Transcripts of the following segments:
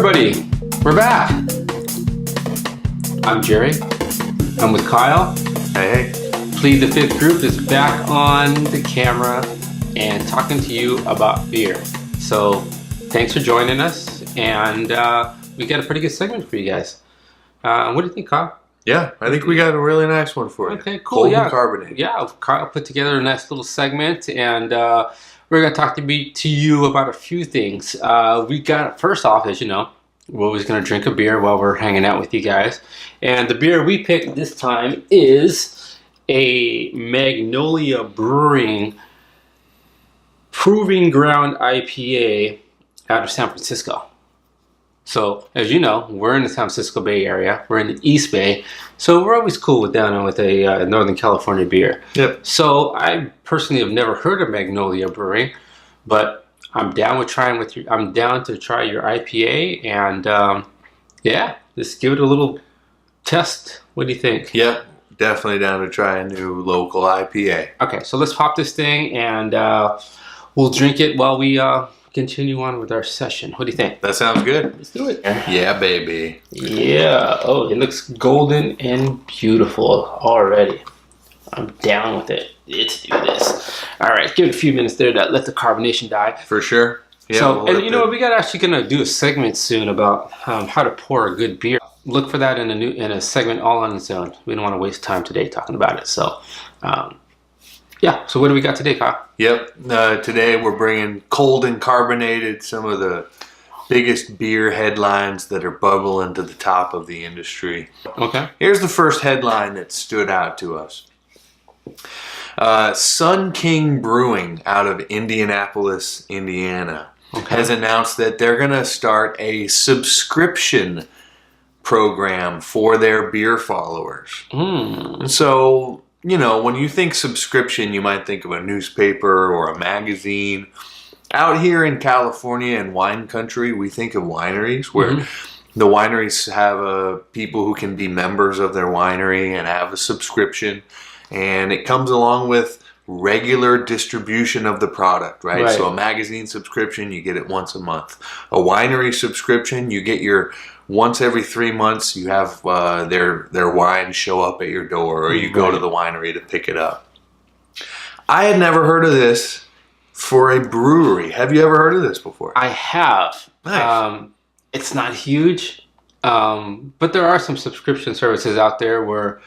everybody, we're back. I'm Jerry. I'm with Kyle. Hey. Plead the Fifth group is back on the camera and talking to you about beer. So thanks for joining us, and we got a pretty good segment for you guys. What do you think, Kyle? Yeah, I think we got a really nice one for you. Okay, cool. Cold and carbonated. Yeah, Kyle put together a nice little segment, and we're going to talk to you about a few things. We got, first off, as you know, we're always going to drink a beer while we're hanging out with you guys. And the beer we picked this time is a Magnolia Brewing Proving Ground IPA out of San Francisco. So, as you know, we're in the San Francisco Bay Area. We're in the East Bay. So we're always cool with a Northern California beer. Yep. So I personally have never heard of Magnolia Brewing, but I'm down to try your IPA, and yeah, just give it a little test. What do you think? Yep, definitely down to try a new local IPA. Okay, so let's pop this thing, and we'll drink it while we continue on with our session. What do you think? That sounds good. Let's do it. Yeah, baby. Yeah. Oh, it looks golden and beautiful already. I'm down with it. Let's do this. All right, give it a few minutes there to let the carbonation die. For sure. Yeah. So, and you know what? We got actually gonna do a segment soon about how to pour a good beer. Look for that in a segment all on its own. We don't want to waste time today talking about it. So, yeah. So what do we got today, Kyle? Yep. Today we're bringing cold and carbonated, some of the biggest beer headlines that are bubbling to the top of the industry. Okay. Here's the first headline that stood out to us. Sun King Brewing out of Indianapolis, Indiana, has announced that they're going to start a subscription program for their beer followers. And so, you know, when you think subscription, you might think of a newspaper or a magazine. Out here in California and wine country, we think of wineries where the wineries have people who can be members of their winery and have a subscription. And it comes along with regular distribution of the product, right? So a magazine subscription, you get it once a month. A winery subscription, you get your once every 3 months, you have their wine show up at your door, or you go to the winery to pick it up. I had never heard of this for a brewery. Have you ever heard of this before? I have. Nice. It's not huge, but there are some subscription services out there where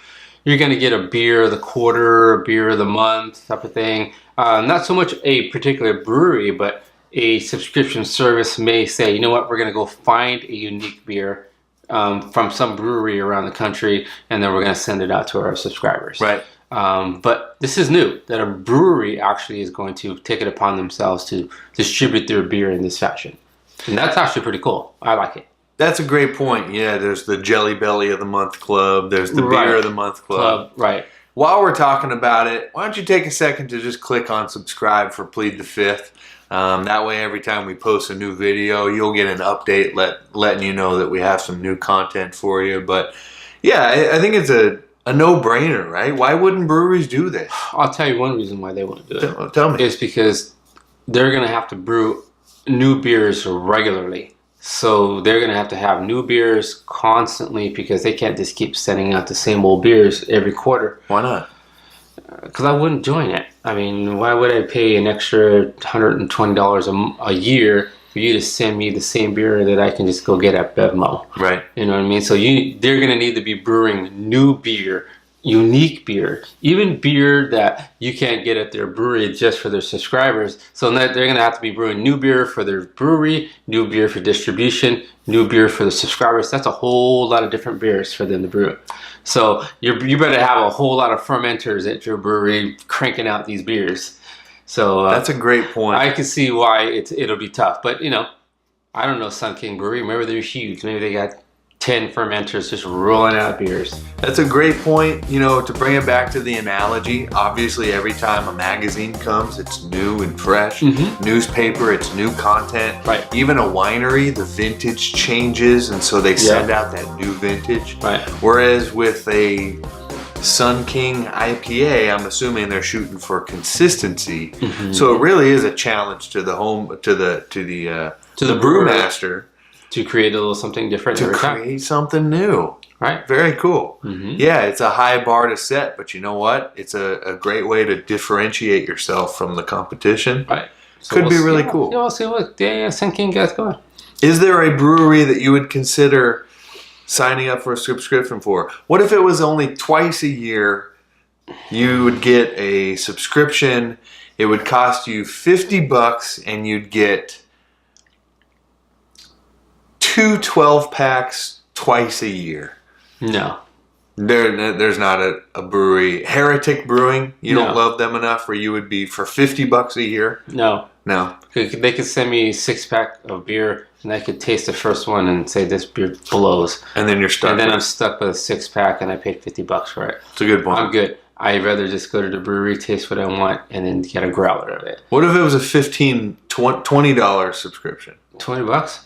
you're going to get a beer of the quarter, a beer of the month type of thing. Not so much a particular brewery, but a subscription service may say, you know what, we're going to go find a unique beer from some brewery around the country, and then we're going to send it out to our subscribers. Right. But this is new, that a brewery actually is going to take it upon themselves to distribute their beer in this fashion. And that's actually pretty cool. I like it. That's a great point. Yeah, there's the Jelly Belly of the Month Club. There's the Beer of the Month Club. Right. While we're talking about it, why don't you take a second to just click on subscribe for Plead the Fifth. That way, every time we post a new video, you'll get an update letting you know that we have some new content for you. But yeah, I think it's a no-brainer, right? Why wouldn't breweries do this? I'll tell you one reason why they wouldn't do it. Tell me. It's because they're going to have to brew new beers regularly. So they're going to have new beers constantly because they can't just keep sending out the same old beers every quarter. Why not? Because I wouldn't join it. I mean, why would I pay an extra $120 a year for you to send me the same beer that I can just go get at Bevmo? Right. You know what I mean? So they're going to need to be brewing new beer, unique beer, even beer that you can't get at their brewery just for their subscribers. So they're going to have to be brewing new beer for their brewery, new beer for distribution, new beer for the subscribers. That's a whole lot of different beers for them to brew. So you better have a whole lot of fermenters at your brewery cranking out these beers. So that's a great point. I can see why it'll be tough. But, you know, I don't know Sun King Brewery. Maybe they're huge. Maybe they got 10 fermenters just rolling out beers. That's a great point. You know, to bring it back to the analogy, obviously every time a magazine comes, it's new and fresh. Newspaper, it's new content. Right. Even a winery, the vintage changes, and so they send out that new vintage. Right. Whereas with a Sun King IPA, I'm assuming they're shooting for consistency. So it really is a challenge to the brewmaster To create a little something different to every time. create something new. Right. Very cool. Mm-hmm. Yeah, it's a high bar to set, but you know what? It's a great way to differentiate yourself from the competition. Right. So Could be really cool. Yeah, we'll see what the Sinking guy's going. Is there a brewery that you would consider signing up for a subscription for? What if it was only twice a year? You would get a subscription. It would cost you $50 and you'd get 2 12-packs twice a year. No. There's not a brewery. Heretic Brewing, you No. don't love them enough where you would be for $50 a year? No. No. They could send me a 6-pack of beer and I could taste the first one and say this beer blows. And then you're stuck. And then I'm stuck with a 6-pack and I paid $50 for it. It's a good point. I'm good. I'd rather just go to the brewery, taste what I want, and then get a growler of it. What if it was a $20 subscription? $20?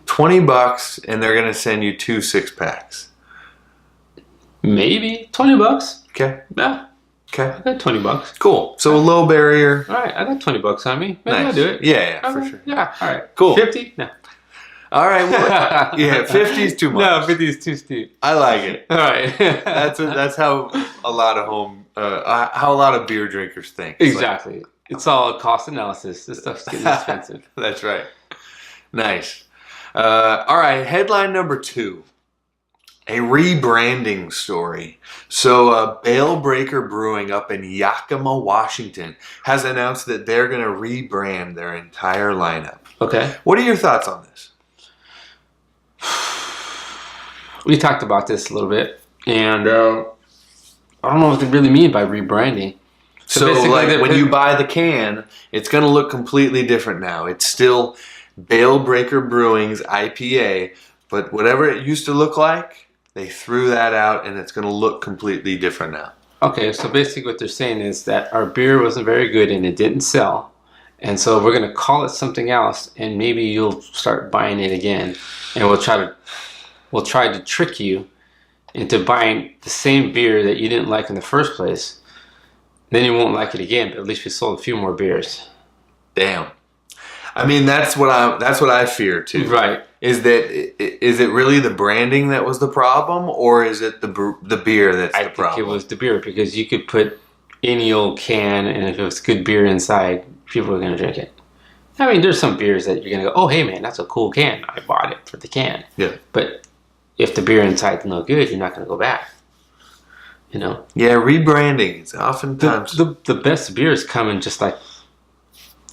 $20 and they're going to send you 2 6-packs. Maybe $20. Okay. Yeah, Okay. I got $20. Cool. So a low barrier. All right, I got $20 on me. Maybe Nice. I'll do it. Yeah, for Okay, sure. Yeah, all right. Cool. 50? No. All right. Well, yeah, 50 is too much. No, 50 is too steep. I like it. All right. That's how a lot of how a lot of beer drinkers think. It's like, Exactly. It's all a cost analysis. This stuff's getting expensive. that's right. Nice. All right. Headline number 2. A rebranding story. So, Bale Breaker Brewing up in Yakima, Washington, has announced that they're going to rebrand their entire lineup. Okay. What are your thoughts on this? We talked about this a little bit, and I don't know what they really mean by rebranding. So, basically like, when you buy the can, it's going to look completely different now. It's still Bale Breaker Brewing's IPA, but whatever it used to look like, they threw that out, and it's going to look completely different now. Okay, so basically what they're saying is that our beer wasn't very good and it didn't sell. And so we're going to call it something else, and maybe you'll start buying it again. And we'll try to trick you into buying the same beer that you didn't like in the first place. Then you won't like it again, but at least we sold a few more beers. Damn. I mean, that's what I fear too. Right. Is it really the branding that was the problem, or is it the beer that's the problem? I think it was the beer, because you could put any old can, and if it was good beer inside, people are going to drink it. I mean, there's some beers that you're going to go, oh, hey, man, that's a cool can. I bought it for the can. Yeah. But if the beer inside's no good, you're not going to go back. You know? Yeah, rebranding is oftentimes... The best beers come in just like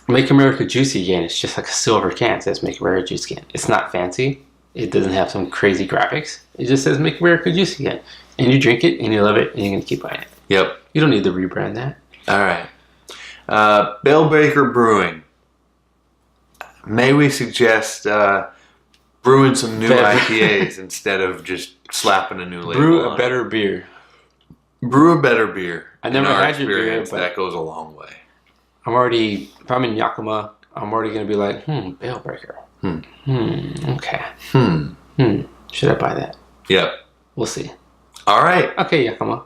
Make America Juicy Again. It's just like a silver can. It says Make America Juicy Again. It's not fancy. It doesn't have some crazy graphics. It just says Make America Juicy Again. And you drink it, and you love it, and you're going to keep buying it. Yep. You don't need to rebrand that. All right. Bale Breaker Brewing. May we suggest brewing some new IPAs instead of just slapping a new label Brew on a it? better beer. Brew a better beer. I never In our had your beer, experience, but that goes a long way. if I'm in Yakima, I'm already going to be like, Bale Breaker. Okay. Should I buy that? Yep. We'll see. All right. Okay, Yakima.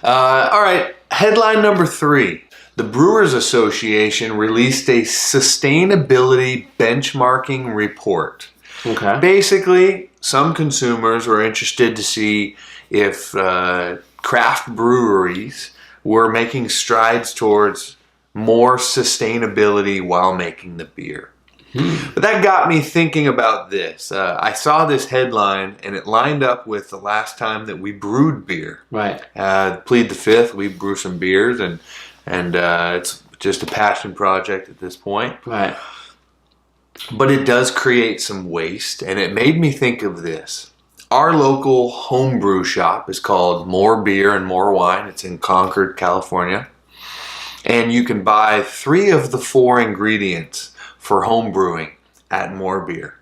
All right. Headline number 3. The Brewers Association released a sustainability benchmarking report. Okay. Basically, some consumers were interested to see if craft breweries were making strides towards more sustainability while making the beer. But that got me thinking about this. I saw this headline, and it lined up with the last time that we brewed beer. Right. Plead the Fifth, we brew some beers, and it's just a passion project at this point. Right. But it does create some waste, and it made me think of this. Our local homebrew shop is called More Beer and More Wine. It's in Concord, California. And you can buy 3 of the 4 ingredients for home brewing at More Beer.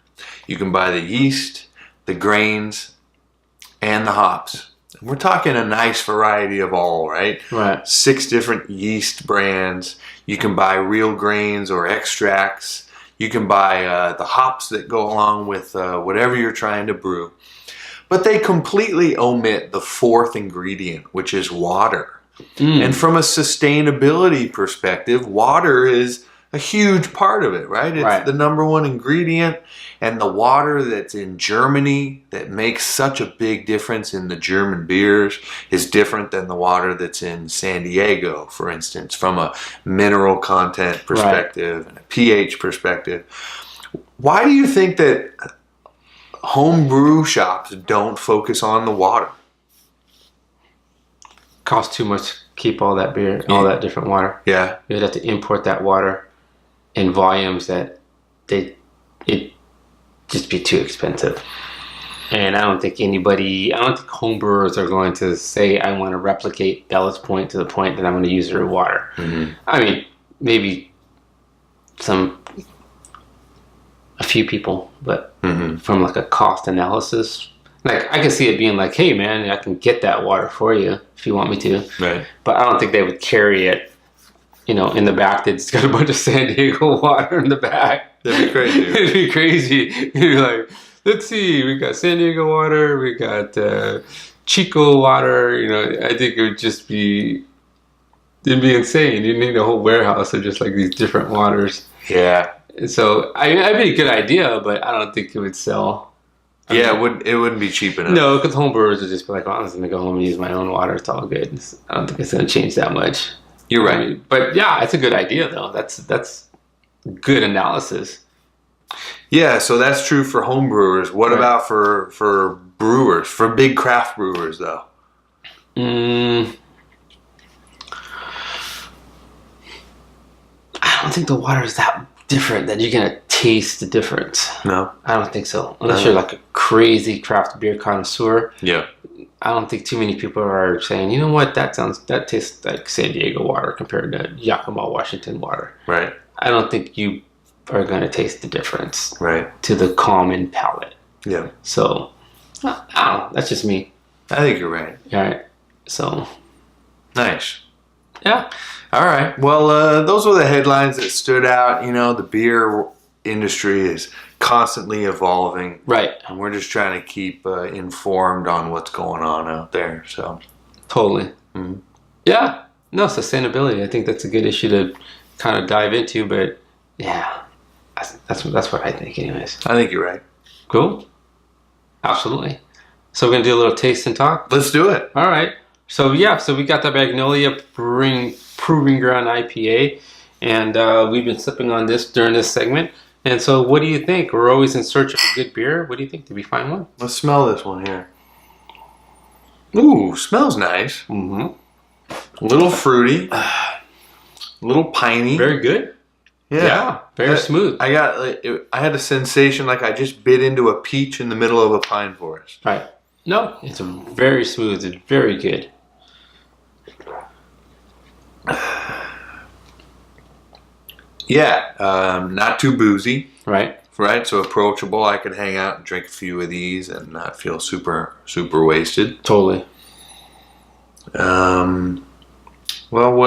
You can buy the yeast, the grains, and the hops. We're talking a nice variety of all, right? Right. 6 different yeast brands. You can buy real grains or extracts. You can buy the hops that go along with whatever you're trying to brew. But they completely omit the 4th ingredient, which is water. And from a sustainability perspective, water is a huge part of it, right? It's the number one ingredient, and the water that's in Germany that makes such a big difference in the German beers is different than the water that's in San Diego, for instance, from a mineral content perspective and a pH perspective. Why do you think that home brew shops don't focus on the water? Costs too much to keep all that beer, all that different water. Yeah. You'd have to import that water in volumes that it just be too expensive. And I don't think home brewers are going to say, I want to replicate Bella's Point to the point that I'm going to use their water. Mm-hmm. I mean, maybe a few people, but from like a cost analysis, like I can see it being like, hey man, I can get that water for you if you want me to. Right. But I don't think they would carry it, in the back. It's got a bunch of San Diego water in the back. That'd be crazy. It'd be crazy. You'd be like, let's see, we got San Diego water, we got Chico water. I think it would just be, it'd be insane. You need a whole warehouse of just like these different waters. Yeah. So it'd be a good idea, but I don't think it would sell. It wouldn't be cheap enough. No, because home brewers would just be like, I'm just going to go home and use my own water. It's all good. I don't think it's going to change that much. You're right. But yeah, it's a good idea, though. That's good analysis. Yeah, so that's true for home brewers. What about for brewers, for big craft brewers, though? I don't think the water is that different that you're gonna taste the difference. No, I don't think so. Unless you're like a crazy craft beer connoisseur. Yeah, I don't think too many people are saying, you know what, that tastes like San Diego water compared to Yakima, Washington water. Right. I don't think you are gonna taste the difference. Right. To the common palate. Yeah. So, I don't know. That's just me. I think you're right. All right. So. Nice. Yeah. All right. Well, those were the headlines that stood out. The beer industry is constantly evolving. Right. And we're just trying to keep informed on what's going on out there. So. Totally. Mm-hmm. Yeah. No, sustainability. I think that's a good issue to kind of dive into. But yeah, that's what I think, anyways. I think you're right. Cool. Absolutely. So we're gonna do a little taste and talk. Let's do it. All right. So we got the Magnolia Proving Ground IPA, and we've been sipping on this during this segment. And so, what do you think? We're always in search of a good beer. What do you think? Did we find one? Let's smell this one here. Ooh, smells nice. Mm-hmm. A little fruity, a little piney. Very good. Yeah, very smooth. I had a sensation like I just bit into a peach in the middle of a pine forest. Right. No, it's very smooth. It's very good. Yeah, not too boozy. Right. Right, so approachable. I could hang out and drink a few of these and not feel super wasted. Totally. Well,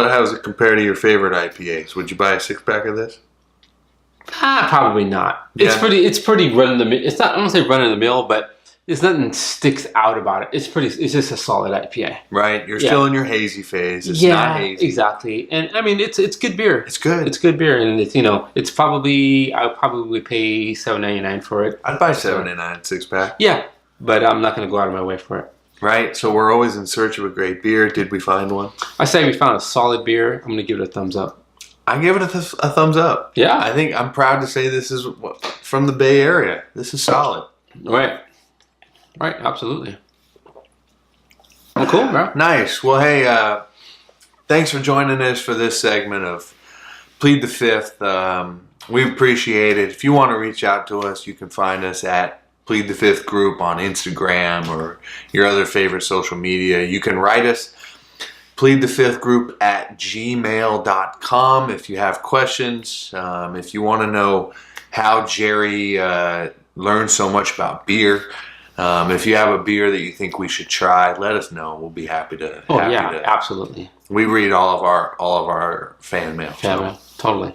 how does it compare to your favorite IPAs? Would you buy a 6-pack of this? Probably not. Yeah. It's pretty run of the mill. It's not. I don't say run of the mill, but there's nothing sticks out about it. It's just a solid IPA. Right. You're still in your hazy phase. It's not hazy. Exactly. And I mean, it's good beer. It's good. It's good beer, and it's probably I'll probably pay $7.99 for it. I'd buy $7.99 6-pack. Yeah, but I'm not going to go out of my way for it. Right. So we're always in search of a great beer. Did we find one? I say we found a solid beer. I'm going to give it a thumbs up. I give it a thumbs up. Yeah. I think I'm proud to say this is from the Bay Area. This is solid. Right. Right, absolutely. Well, cool, bro. Nice. Well, hey, thanks for joining us for this segment of Plead the Fifth. We appreciate it. If you want to reach out to us, you can find us at Plead the Fifth Group on Instagram or your other favorite social media. You can write us, pleadthefifthgroup@gmail.com if you have questions. If you want to know how Jerry learned so much about beer. If you have a beer that you think we should try, let us know. We'll be happy to. Absolutely. We read all of our fan mail. Yeah, man, totally.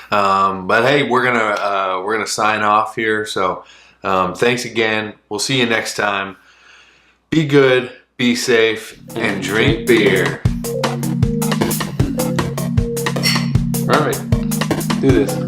But hey, we're gonna sign off here. So thanks again. We'll see you next time. Be good, be safe, and drink beer. All right. do this.